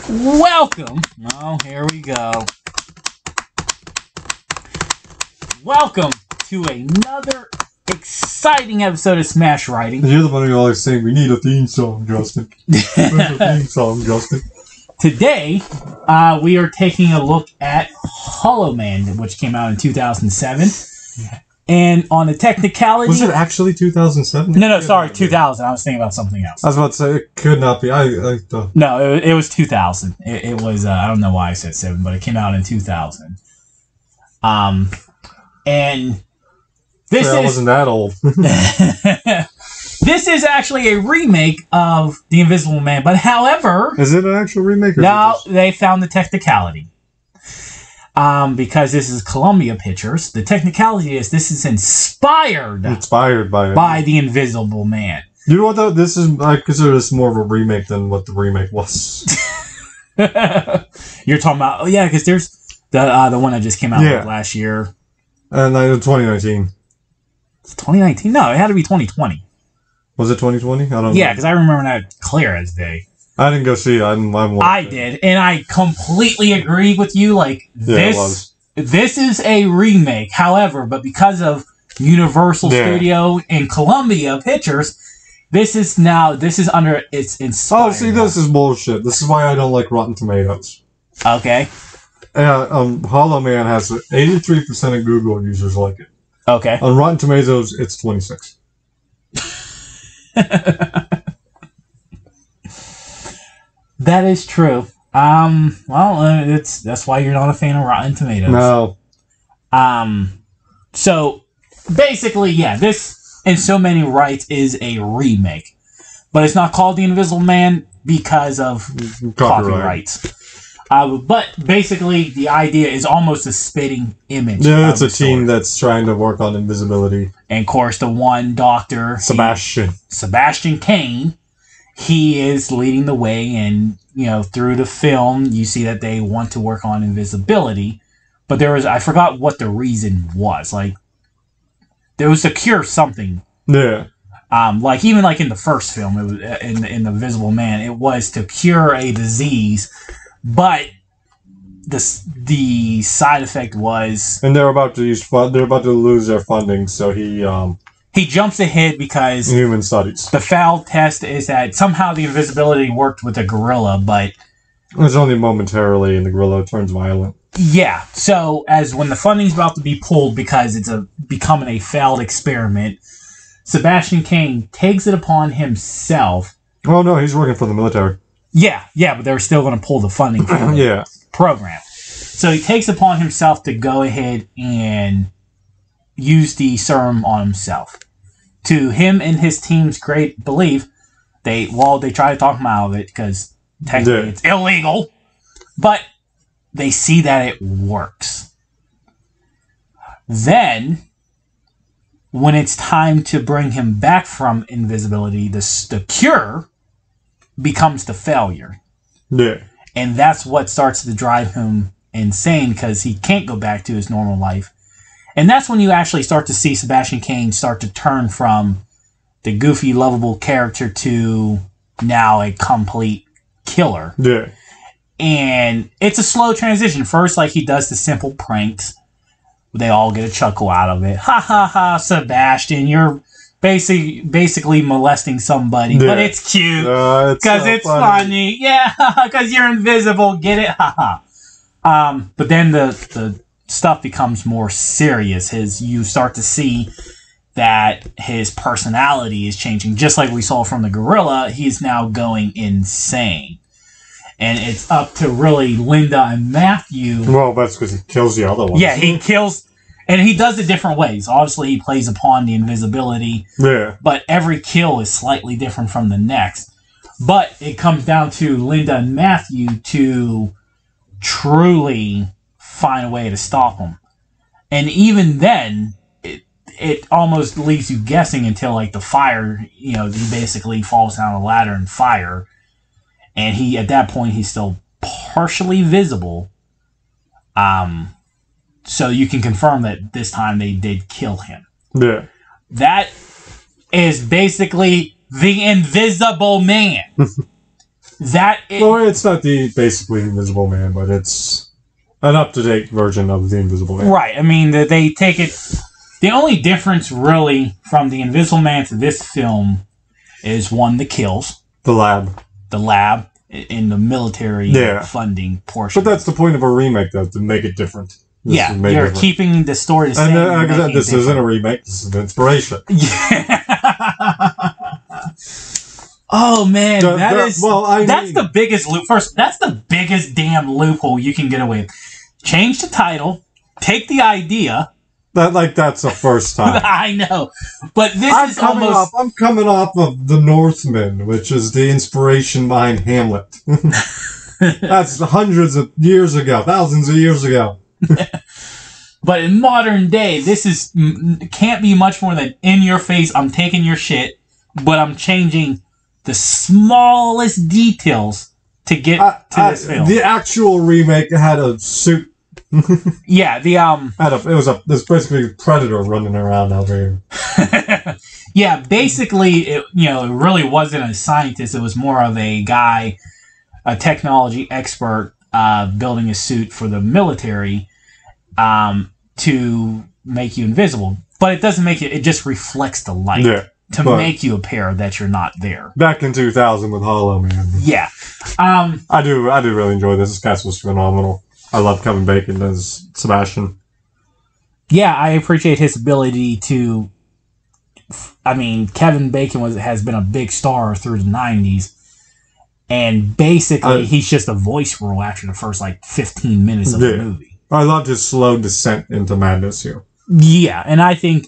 Welcome. Oh, here we go. Welcome to another exciting episode of Smash Writing. You're the one who always saying, we need a theme song, Justin. Today, we are taking a look at Hollow Man, which came out in 2007. And on a technicality... Was it actually 2007? No, sorry, 2000. I was thinking about something else. I was about to say, it could not be. No, it was 2000. It was, I don't know why I said 7, but it came out in 2000. And this wasn't that old. This is actually a remake of The Invisible Man, but however... Is it an actual remake? Or no, they found the technicality. Because this is Columbia Pictures. The technicality is this is inspired by The Invisible Man. You know what, though? I consider this more of a remake than what the remake was. You're talking about... Oh, yeah, because there's the one that just came out last year. And 2019. It's 2019? No, it had to be 2020. Was it 2020? I don't know. Yeah, because I remember that clear as day. I didn't go see it. I did, and I completely agree with you. Like, this is a remake. However, but because of Universal Studio and Columbia Pictures, this is under its inspired. Oh, see, this is bullshit. This is why I don't like Rotten Tomatoes. Okay. Hollow Man has 83% of Google users like it. Okay. On Rotten Tomatoes, it's 26. That is true. That's why you're not a fan of Rotten Tomatoes. No. So basically, this in so many rights is a remake, but it's not called The Invisible Man because of copyrights. But basically, the idea is almost a spitting image. Yeah, it's a team that's trying to work on invisibility. And of course, the one doctor, Sebastian Cain, he is leading the way, and through the film, you see that they want to work on invisibility. But I forgot what the reason was. Like, there was to cure something. Yeah. Even in the first film, it was in The Invisible Man, it was to cure a disease. But the side effect was... And they're about to lose their funding, so he jumps ahead because... Human studies. The foul test is that somehow the invisibility worked with a gorilla, but... It's only momentarily, and the gorilla turns violent. Yeah, so when the funding's about to be pulled because it's becoming a failed experiment, Sebastian Cain takes it upon himself... Oh, no, he's working for the military. Yeah, but they're still going to pull the funding for the program. So he takes upon himself to go ahead and use the serum on himself. To him and his team's great belief, they try to talk him out of it because technically it's illegal, but they see that it works. Then, when it's time to bring him back from invisibility, the cure becomes the failure. Yeah. And that's what starts to drive him insane because he can't go back to his normal life. And that's when you actually start to see Sebastian Cain start to turn from the goofy, lovable character to now a complete killer. Yeah. And it's a slow transition. First, he does the simple pranks. They all get a chuckle out of it. Ha ha ha, Sebastian, you're basically molesting somebody, but it's cute because it's funny. Yeah, because you're invisible. Get it? Haha. But then the stuff becomes more serious. You start to see that his personality is changing, just like we saw from the gorilla. He's now going insane, and it's up to really Linda and Matthew. Well, that's because he kills the other ones. Yeah, he kills. And he does it different ways. Obviously, he plays upon the invisibility. Yeah. But every kill is slightly different from the next. But it comes down to Linda and Matthew to truly find a way to stop him. And even then, it almost leaves you guessing until the fire, he basically falls down a ladder in fire. And at that point, he's still partially visible. So you can confirm that this time they did kill him. Yeah. That is basically The Invisible Man. Well, it's not the basically Invisible Man, but it's an up-to-date version of the Invisible Man. Right. I mean, they take it. The only difference, really, from the Invisible Man to this film is one, the kills, The lab. the lab, in the military funding portion. But that's the point of a remake, though, to make it different. Yeah, you're keeping the story the same. And like I said, this isn't a remake. This is an inspiration. Yeah. Oh man, that's the biggest loop. First, that's the biggest damn loophole you can get away with. Change the title, take the idea. That's the first time. I know, but I'm coming off of The Northman, which is the inspiration behind Hamlet. That's hundreds of years ago, thousands of years ago. But in modern day, this can't be much more than in your face. I'm taking your shit, but I'm changing the smallest details to get to this film. The actual remake had a suit. Yeah, it was basically a predator running around out there. Yeah, basically, it really wasn't a scientist. It was more of a guy, a technology expert, building a suit for the military, to make you invisible. But it doesn't make it just reflects the light to make you appear that you're not there. Back in 2000 with Hollow Man. Yeah. I do really enjoy this. This cast was phenomenal. I love Kevin Bacon as Sebastian. Yeah, I appreciate his ability to... I mean, Kevin Bacon has been a big star through the 90s. And basically, he's just a voice role after the first, 15 minutes of the movie. I loved his slow descent into madness here. Yeah, and I think,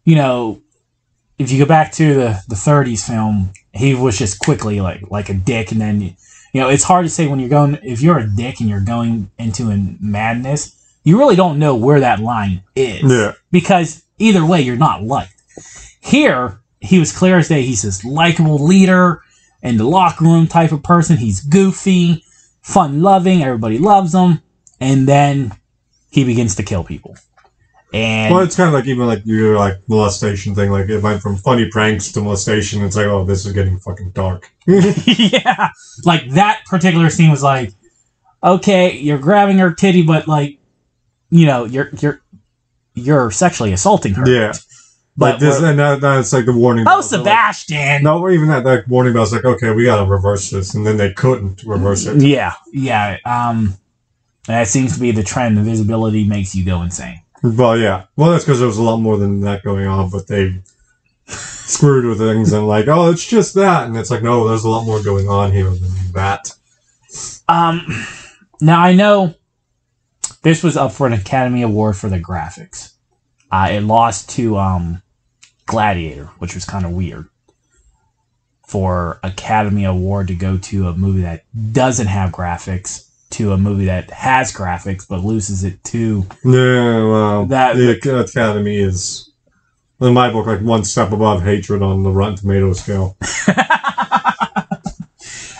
if you go back to the 30s film, he was just quickly like a dick, and then, it's hard to say if you're a dick and you're going into a madness, you really don't know where that line is. Yeah. Because either way, you're not liked. Here, he was clear as day. He's this likable leader and the locker room type of person. He's goofy, fun-loving, everybody loves him, and then he begins to kill people. And it's kind of even your molestation thing. It went from funny pranks to molestation. It's oh, this is getting fucking dark. Yeah, that particular scene was okay, you're grabbing her titty, but you're sexually assaulting her. Yeah, but that's the warning. Oh, Sebastian! No, even that warning bell was okay, we gotta reverse this, and then they couldn't reverse it. Yeah. That seems to be the trend. Invisibility makes you go insane. Well, yeah. Well, that's because there was a lot more than that going on, but they screwed with things and oh, it's just that. And it's no, there's a lot more going on here than that. Now, I know this was up for an Academy Award for the graphics. It lost to Gladiator, which was kind of weird. For Academy Award to go to a movie that doesn't have graphics to a movie that has graphics but loses it to... Yeah, well, the Academy is, in my book, one step above hatred on the Rotten Tomatoes scale.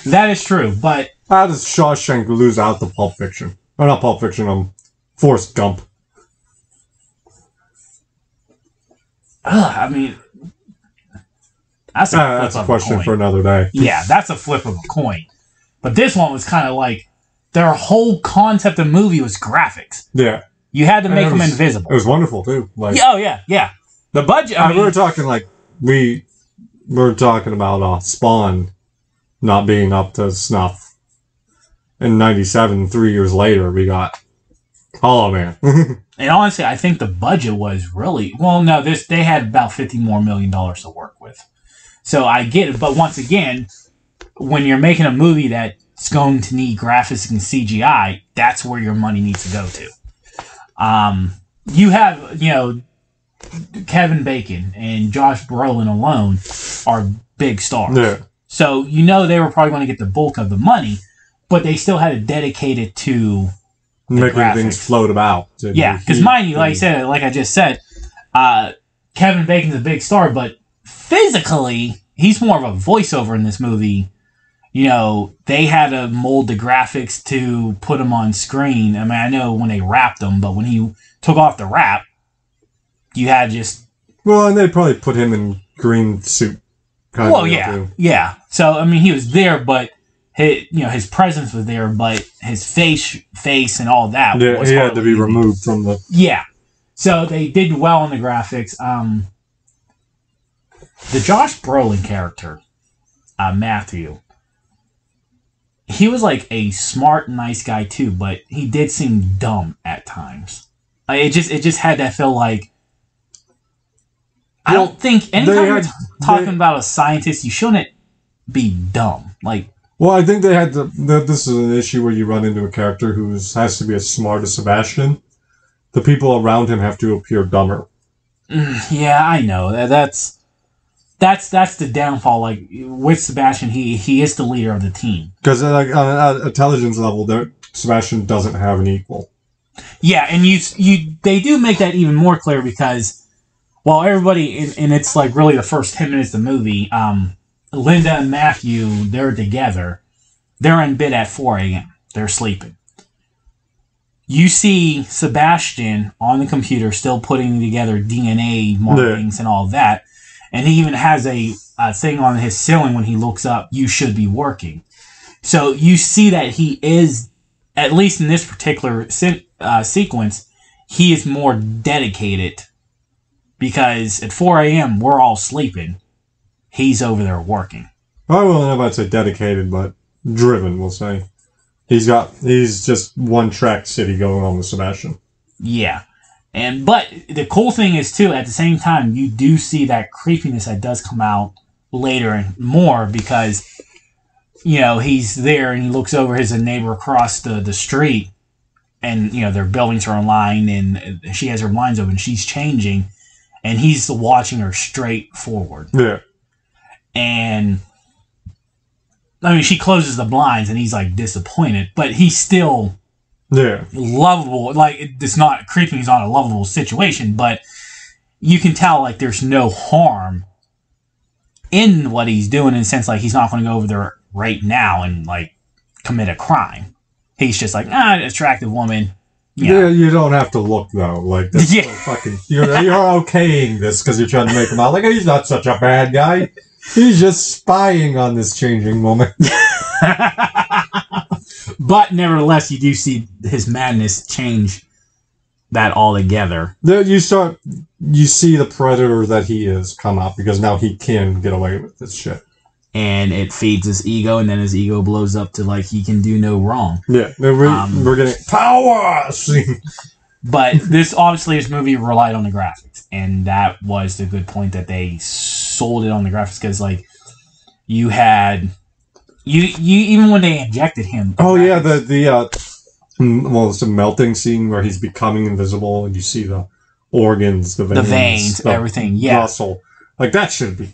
That is true, but... How does Shawshank lose out to Pulp Fiction? Or not Pulp Fiction, Forrest Gump. I mean... That's a question for another day. Yeah, that's a flip of a coin. But this one was kind of their whole concept of the movie was graphics. Yeah. You had to make them invisible. It was wonderful, too. Yeah. The budget... we were talking, we were talking about Spawn not being up to snuff. In 97, 3 years later, we got Hollow Man. And honestly, I think the budget was really... Well, no, they had about $50 million more to work with. So I get it. But once again, when you're making a movie that's going to need graphics and CGI, that's where your money needs to go to. You have, Kevin Bacon and Josh Brolin alone are big stars. Yeah. So they were probably going to get the bulk of the money, but they still had to dedicate it to making things float about. Yeah, because mind you, like I just said, Kevin Bacon's a big star, but physically, he's more of a voiceover in this movie. They had to mold the graphics to put him on screen. I mean, I know when they wrapped him, but when he took off the wrap, you had just... Well, and they probably put him in green suit. Yeah. So, I mean, he was there, but his presence was there, but his face and all that Yeah, was he had to be hardly removed from the. Yeah. So they did well in the graphics. The Josh Brolin character, Matthew, he was like a smart, nice guy too, but he did seem dumb at times. It just had that feel like. I don't think anytime you're talking about a scientist, you shouldn't be dumb. Like, well, I think they had to. This is an issue where you run into a character who has to be as smart as Sebastian. The people around him have to appear dumber. Yeah, I know that's the downfall. Like with Sebastian, he is the leader of the team. Because like on an intelligence level, Sebastian doesn't have an equal. Yeah, and they do make that even more clear because. Well, everybody, and it's like really the first 10 minutes of the movie, Linda and Matthew, they're together. They're in bed at 4 a.m. They're sleeping. You see Sebastian on the computer still putting together DNA markings and all that. And he even has a thing on his ceiling when he looks up, you should be working. So you see that he is, at least in this particular sequence, he is more dedicated. Because at 4 a.m., we're all sleeping. He's over there working. I don't know about say dedicated, but driven, we'll say. He's just one track city going on with Sebastian. Yeah. But the cool thing is, too, at the same time, you do see that creepiness that does come out later and more because, he's there and he looks over his neighbor across the street and, their buildings are in line and she has her blinds open. She's changing. And he's watching her straight forward. Yeah. And, I mean, she closes the blinds and he's, like, disappointed. But he's still lovable. Like, it's not creeping. He's not a lovable situation. But you can tell, like, there's no harm in what he's doing in the sense, like, he's not going to go over there right now and, like, commit a crime. He's just like, attractive woman. Yeah, you don't have to look though. Like that's so fucking. You're okaying this because you're trying to make him out like he's not such a bad guy. He's just spying on this changing woman. But nevertheless, you do see his madness change that altogether. You see the predator that he is come out because now he can get away with this shit. And it feeds his ego, and then his ego blows up to, like, he can do no wrong. Yeah, we're getting power! But this movie relied on the graphics, and that was the good point that they sold it on the graphics, because, like, you had... You even when they injected him... Oh, yeah, it's a melting scene where he's becoming invisible, and you see the organs, the veins, everything, yeah. Muscle. Like, that should be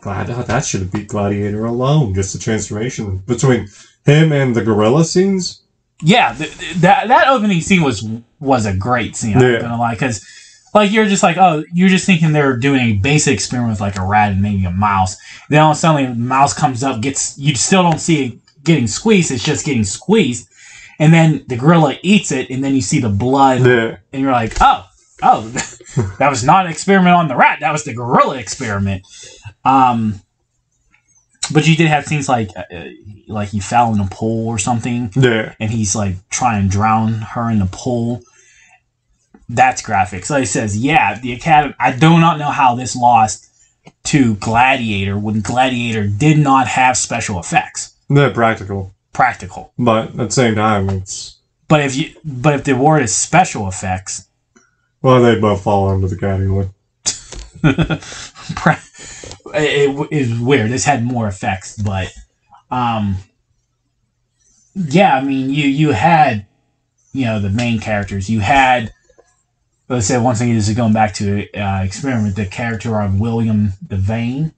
Gladiator alone. Just the transformation between him and the gorilla scenes. Yeah, that opening scene was a great scene, I'm not gonna lie. Because, like, you're just like, you're just thinking they're doing a basic experiment with, like, a rat and maybe a mouse. Then all of a sudden, the mouse comes up, you still don't see it getting squeezed, it's just getting squeezed. And then the gorilla eats it, and then you see the blood, and you're like, oh, that was not an experiment on the rat. That was the gorilla experiment. But you did have things like he fell in a pool or something. Yeah. And he's like trying to drown her in the pool. That's graphic. So he says, the Academy. I do not know how this lost to Gladiator when Gladiator did not have special effects. They're practical. But at the same time, it's. But if the word is special effects. Well, they both fall under the category. It is weird. This had more effects, but I mean, you had the main characters. You had, let's say, one thing is going back to experiment. The character of William Devane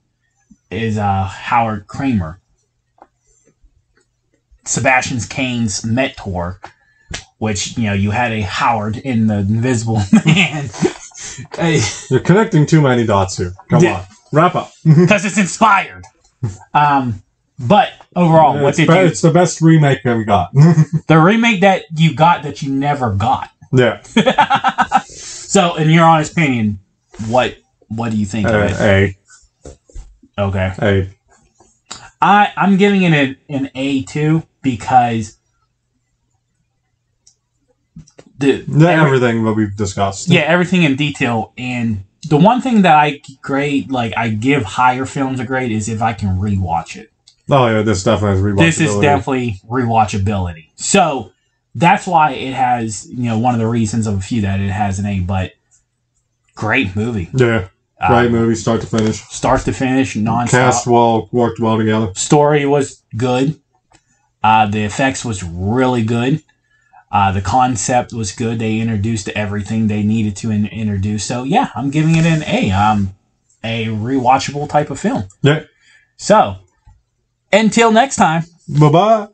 is Howard Kramer, Sebastian Kane's mentor. Which, you had a Howard in the Invisible Man. You're connecting too many dots here. Come on. Wrap up. Because it's inspired. But overall, it's the best remake that we got. The remake that you got that you never got. Yeah. So, in your honest opinion, what do you think of it? A. Okay. A. I'm giving it an A too because everything that we've discussed. Yeah, everything in detail. And the one thing that I give higher films a grade is if I can rewatch it. Oh yeah, this definitely has rewatchability. This is definitely rewatchability. So that's why it has, one of the reasons of a few that it has an A. But great movie. Yeah, great movie, start to finish. Start to finish, nonstop. Cast worked well together. Story was good. The effects was really good. The concept was good. They introduced everything they needed to introduce. So yeah, I'm giving it an A. A rewatchable type of film. Yeah. So, until next time. Bye-bye.